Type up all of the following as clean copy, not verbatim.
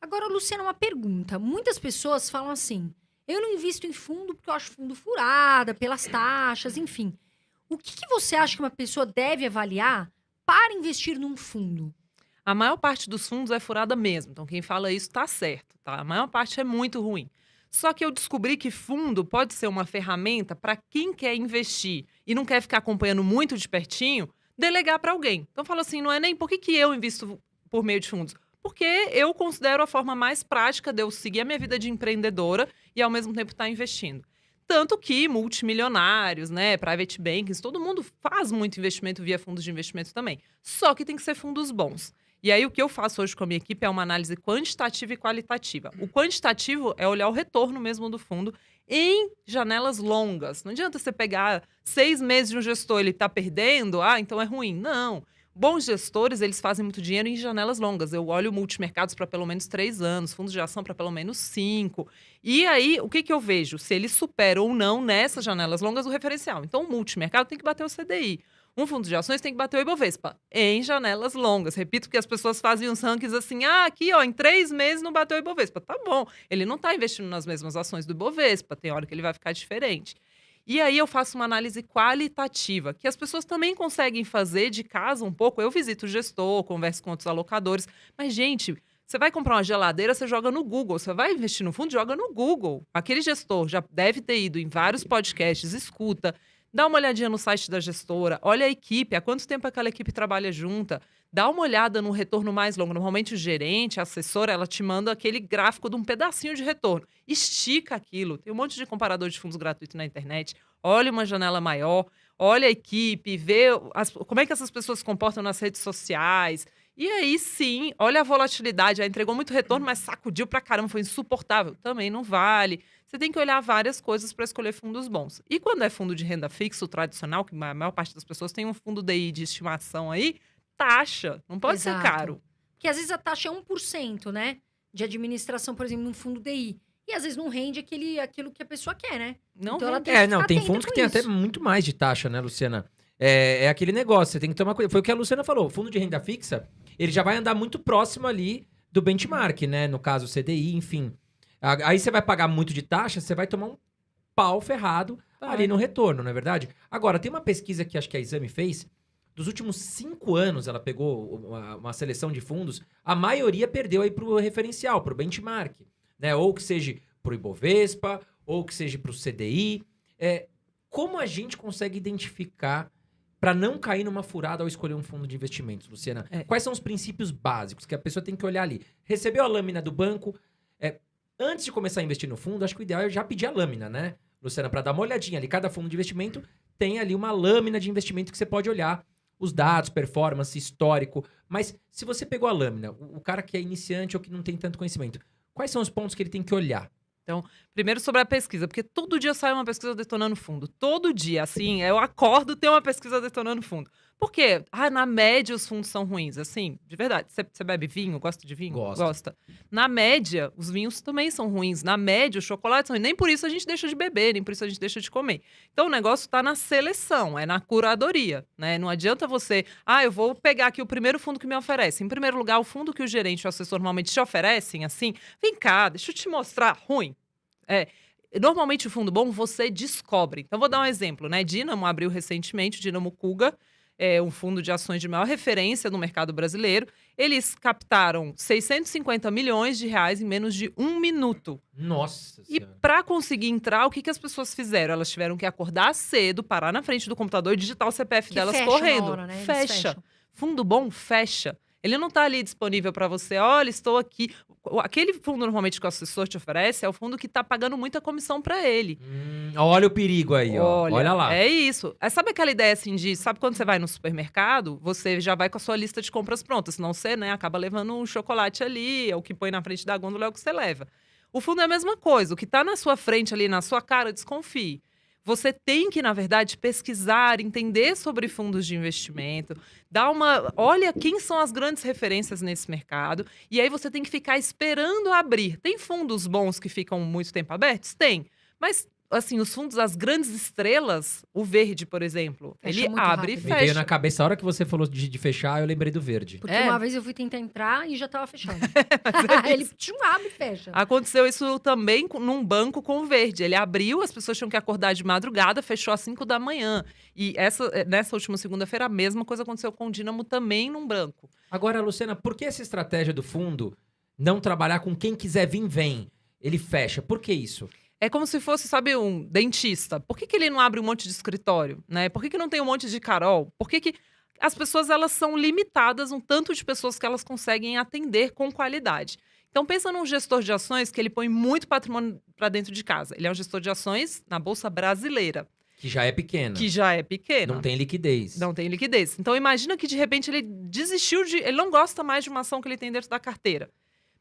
Agora, Luciana, uma pergunta. Muitas pessoas falam assim: eu não invisto em fundo porque eu acho fundo furada, pelas taxas, enfim. O que você acha que uma pessoa deve avaliar para investir num fundo? A maior parte dos fundos é furada mesmo, então quem fala isso tá certo, tá? A maior parte é muito ruim. Só que eu descobri que fundo pode ser uma ferramenta para quem quer investir e não quer ficar acompanhando muito de pertinho, delegar para alguém. Então fala assim, não é nem por que eu invisto por meio de fundos, porque eu considero a forma mais prática de eu seguir a minha vida de empreendedora e ao mesmo tempo estar investindo. Tanto que multimilionários, né, private bankings, todo mundo faz muito investimento via fundos de investimento também. Só que tem que ser fundos bons. E aí, o que eu faço hoje com a minha equipe é uma análise quantitativa e qualitativa. O quantitativo é olhar o retorno mesmo do fundo em janelas longas. Não adianta você pegar 6 meses de um gestor, ele está perdendo, então é ruim. Não. Bons gestores, eles fazem muito dinheiro em janelas longas. Eu olho multimercados para pelo menos 3 anos, fundos de ação para pelo menos 5. E aí, o que eu vejo? Se ele supera ou não, nessas janelas longas, o referencial. Então, o multimercado tem que bater o CDI. Um fundo de ações tem que bater o Ibovespa em janelas longas. Repito que as pessoas fazem uns rankings assim, aqui ó, em 3 meses não bateu o Ibovespa. Tá bom, ele não está investindo nas mesmas ações do Ibovespa, tem hora que ele vai ficar diferente. E aí eu faço uma análise qualitativa, que as pessoas também conseguem fazer de casa um pouco. Eu visito o gestor, converso com outros alocadores, mas gente, você vai comprar uma geladeira, você joga no Google. Você vai investir no fundo, joga no Google. Aquele gestor já deve ter ido em vários podcasts, escuta, dá uma olhadinha no site da gestora, olha a equipe, há quanto tempo aquela equipe trabalha junta, dá uma olhada no retorno mais longo. Normalmente o gerente, a assessora, ela te manda aquele gráfico de um pedacinho de retorno. Estica aquilo. Tem um monte de comparador de fundos gratuito na internet. Olha uma janela maior, olha a equipe, vê como é que essas pessoas se comportam nas redes sociais. E aí sim, olha a volatilidade. Ela entregou muito retorno, mas sacudiu pra caramba, foi insuportável. Também não vale. Você tem que olhar várias coisas para escolher fundos bons. E quando é fundo de renda fixa, o tradicional, que a maior parte das pessoas tem um fundo DI de estimação aí, taxa, não pode ser Exato. caro. Porque às vezes a taxa é 1%, né? De administração, por exemplo, num fundo DI. E às vezes não rende aquilo que a pessoa quer, né? Não Então ela rende. tem que Não, ficar tem atenta fundos com que tem até isso. muito mais de taxa, né, Luciana? É aquele negócio, você tem que tomar cuidado. Foi o que a Luciana falou, o fundo de renda fixa, ele já vai andar muito próximo ali do benchmark, né? No caso, o CDI, enfim. Aí você vai pagar muito de taxa, você vai tomar um pau ferrado ali no retorno, não é verdade? Agora, tem uma pesquisa que acho que a Exame fez, dos últimos 5 anos, ela pegou uma seleção de fundos, a maioria perdeu aí pro referencial, pro benchmark, né? Ou que seja pro Ibovespa, ou que seja pro CDI. Como a gente consegue identificar para não cair numa furada ao escolher um fundo de investimentos, Luciana? É. Quais são os princípios básicos que a pessoa tem que olhar ali? Recebeu a lâmina do banco, antes de começar a investir no fundo, acho que o ideal é já pedir a lâmina, né, Luciana? Para dar uma olhadinha ali. Cada fundo de investimento tem ali uma lâmina de investimento que você pode olhar os dados, performance, histórico. Mas se você pegou a lâmina, o cara que é iniciante ou que não tem tanto conhecimento, quais são os pontos que ele tem que olhar? Então, primeiro sobre a pesquisa, porque todo dia sai uma pesquisa detonando fundo. Todo dia, assim, eu acordo, tem uma pesquisa detonando fundo. Por quê? Na média os fundos são ruins, assim, de verdade. Você bebe vinho? Gosta de vinho? Gosto. Gosta. Na média, os vinhos também são ruins. Na média, os chocolates são ruins. Nem por isso a gente deixa de beber, nem por isso a gente deixa de comer. Então, o negócio tá na seleção, é na curadoria, né? Não adianta você, eu vou pegar aqui o primeiro fundo que me oferece. Em primeiro lugar, o fundo que o gerente ou o assessor normalmente te oferecem, assim, vem cá, deixa eu te mostrar, ruim. Normalmente o fundo bom você descobre. Então, vou dar um exemplo, né? Dínamo abriu recentemente, o Dínamo Kuga, um fundo de ações de maior referência no mercado brasileiro. Eles captaram 650 milhões de reais em menos de 1 minuto. Nossa E Senhora. para conseguir entrar, o que as pessoas fizeram? Elas tiveram que acordar cedo, parar na frente do computador e digitar o CPF Que delas fecha correndo. na hora, né? Eles Fecha. fecham. Fundo bom, fecha. Ele não está ali disponível para você. Olha, estou aqui. Aquele fundo normalmente que o assessor te oferece é o fundo que está pagando muita comissão para ele. Olha o perigo aí, ó. Olha lá. É isso. Sabe aquela ideia assim sabe quando você vai no supermercado, você já vai com a sua lista de compras pronta, senão você, né, acaba levando um chocolate ali, é o que põe na frente da gôndola é o que você leva. O fundo é a mesma coisa, o que está na sua frente ali, na sua cara, desconfie. Você tem que, na verdade, pesquisar, entender sobre fundos de investimento, olha quem são as grandes referências nesse mercado, e aí você tem que ficar esperando abrir. Tem fundos bons que ficam muito tempo abertos? Tem. Mas assim, os fundos, as grandes estrelas, o verde, por exemplo, Fecha ele muito abre e rápido. Me veio na fecha. cabeça, a hora que você falou de fechar, eu lembrei do verde. Porque É. uma vez eu fui tentar entrar e já tava fechado. Mas é Ele isso. abre e fecha. Aconteceu isso também num banco com o verde. Ele abriu, as pessoas tinham que acordar de madrugada, fechou às 5 da manhã. E nessa última segunda-feira, a mesma coisa aconteceu com o Dínamo também num branco. Agora, Luciana, por que essa estratégia do fundo não trabalhar com quem quiser vir, vem? Ele fecha. Por que isso? É como se fosse, sabe, um dentista. Por que ele não abre um monte de escritório, né? Por que não tem um monte de Carol? Por que as pessoas, elas são limitadas, um tanto de pessoas que elas conseguem atender com qualidade. Então, pensa num gestor de ações que ele põe muito patrimônio para dentro de casa. Ele é um gestor de ações na Bolsa Brasileira, Que já é pequena. que já é pequena. Não tem liquidez. Não tem liquidez. Então, imagina que, de repente, ele desistiu de... Ele não gosta mais de uma ação que ele tem dentro da carteira.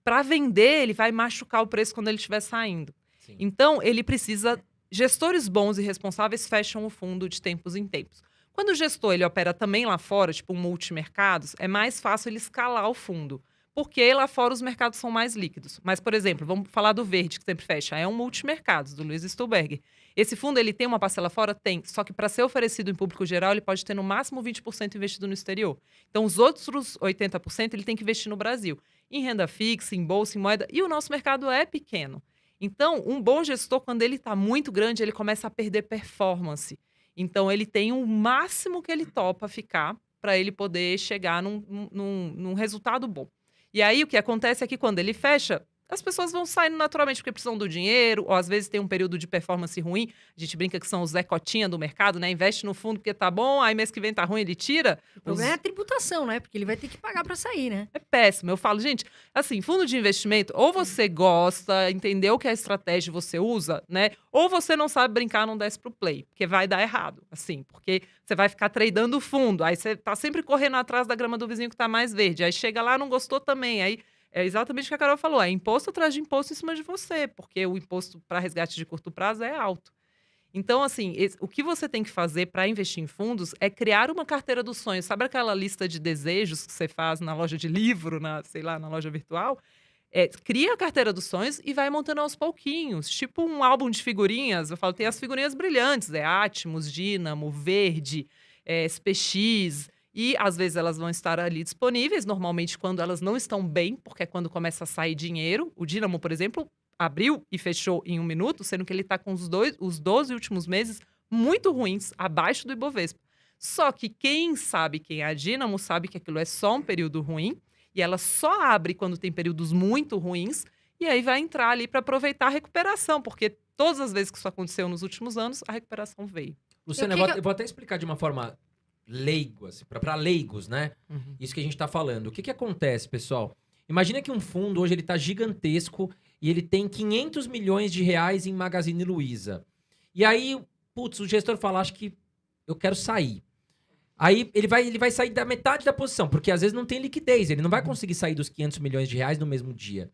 Para vender, ele vai machucar o preço quando ele estiver saindo. Sim. Então, ele precisa... Gestores bons e responsáveis fecham o fundo de tempos em tempos. Quando o gestor ele opera também lá fora, tipo um multimercados, é mais fácil ele escalar o fundo. Porque lá fora os mercados são mais líquidos. Mas, por exemplo, vamos falar do verde, que sempre fecha. É um multimercados, do Luiz Stuhlberger. Esse fundo, ele tem uma parcela fora? Tem. Só que para ser oferecido em público geral, ele pode ter no máximo 20% investido no exterior. Então, os outros 80% ele tem que investir no Brasil. Em renda fixa, em bolsa, em moeda. E o nosso mercado é pequeno. Então, um bom gestor, quando ele está muito grande, ele começa a perder performance. Então, ele tem o máximo que ele topa ficar para ele poder chegar num resultado bom. E aí, o que acontece é que quando ele fecha, as pessoas vão saindo naturalmente porque precisam do dinheiro, ou às vezes tem um período de performance ruim. A gente brinca que são os Zé Cotinha do mercado, né? Investe no fundo porque tá bom, aí mês que vem tá ruim, ele tira. O problema é a tributação, né? Porque ele vai ter que pagar pra sair, né? É péssimo. Eu falo, gente, assim, fundo de investimento, ou você gosta, entendeu que a estratégia você usa, né? Ou você não sabe brincar, não desce pro play, porque vai dar errado, assim, porque você vai ficar tradando o fundo, aí você tá sempre correndo atrás da grama do vizinho que tá mais verde, aí chega lá, não gostou também, aí é exatamente o que a Carol falou, é imposto atrás de imposto em cima de você, porque o imposto para resgate de curto prazo é alto. Então, assim, o que você tem que fazer para investir em fundos é criar uma carteira dos sonhos. Sabe aquela lista de desejos que você faz na loja de livro, sei lá, na loja virtual? Cria a carteira dos sonhos e vai montando aos pouquinhos. Tipo um álbum de figurinhas. Eu falo, tem as figurinhas brilhantes. Atmos, Dínamo, Verde, SPX. E, às vezes, elas vão estar ali disponíveis. Normalmente, quando elas não estão bem, porque é quando começa a sair dinheiro. O Dínamo, por exemplo, abriu e fechou em 1 minuto, sendo que ele está com os 12 últimos meses muito ruins, abaixo do Ibovespa. Só que quem sabe quem é a Dínamo sabe que aquilo é só um período ruim e ela só abre quando tem períodos muito ruins e aí vai entrar ali para aproveitar a recuperação, porque todas as vezes que isso aconteceu nos últimos anos, a recuperação veio. Luciana, eu vou até explicar de uma forma leigo, assim, para leigos, né? Uhum. Isso que a gente tá falando. O que acontece, pessoal? Imagina que um fundo hoje ele tá gigantesco e ele tem 500 milhões de reais em Magazine Luiza. E aí, putz, o gestor fala, acho que eu quero sair. Aí ele vai sair da metade da posição, porque às vezes não tem liquidez, ele não vai conseguir sair dos 500 milhões de reais no mesmo dia.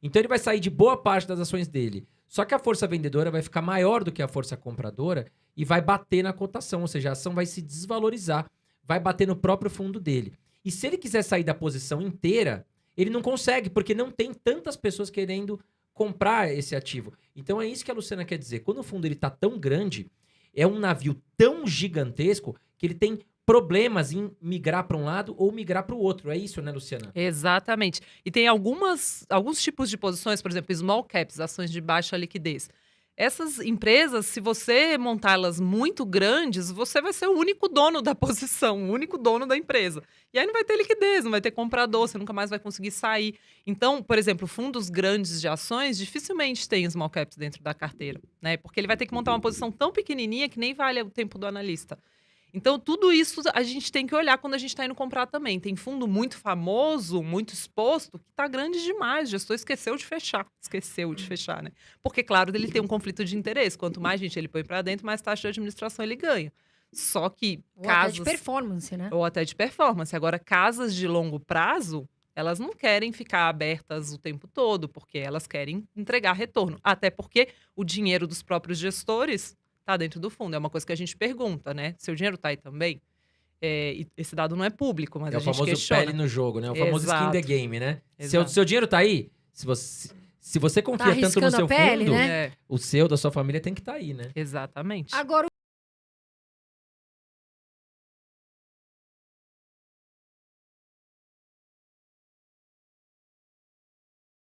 Então ele vai sair de boa parte das ações dele. Só que a força vendedora vai ficar maior do que a força compradora e vai bater na cotação, ou seja, a ação vai se desvalorizar, vai bater no próprio fundo dele. E se ele quiser sair da posição inteira, ele não consegue, porque não tem tantas pessoas querendo comprar esse ativo. Então é isso que a Luciana quer dizer. Quando o fundo ele tá tão grande, é um navio tão gigantesco que ele tem problemas em migrar para um lado ou migrar para o outro. É isso, né, Luciana? Exatamente. E tem alguns tipos de posições, por exemplo, small caps, ações de baixa liquidez. Essas empresas, se você montá-las muito grandes, você vai ser o único dono da posição, o único dono da empresa. E aí não vai ter liquidez, não vai ter comprador, você nunca mais vai conseguir sair. Então, por exemplo, fundos grandes de ações dificilmente tem small caps dentro da carteira, né? Porque ele vai ter que montar uma posição tão pequenininha que nem vale o tempo do analista. Então, tudo isso a gente tem que olhar quando a gente está indo comprar também. Tem fundo muito famoso, muito exposto, que está grande demais. O gestor esqueceu de fechar, né? Porque, claro, ele tem um conflito de interesse. Quanto mais gente ele põe para dentro, mais taxa de administração ele ganha. Só que Ou até de performance, né? Ou até de performance. Agora, casas de longo prazo, elas não querem ficar abertas o tempo todo, porque elas querem entregar retorno. Até porque o dinheiro dos próprios gestores tá dentro do fundo. É uma coisa que a gente pergunta, né? Seu dinheiro tá aí também? E esse dado não é público, mas É a o gente famoso questiona. pele no jogo, né? O famoso Exato. skin the game, né? Exato. Seu dinheiro tá aí? Se Se você confia tanto no arriscando seu a pele, fundo, né? É, o seu, da sua família, tem que estar aí, né? exatamente. Agora,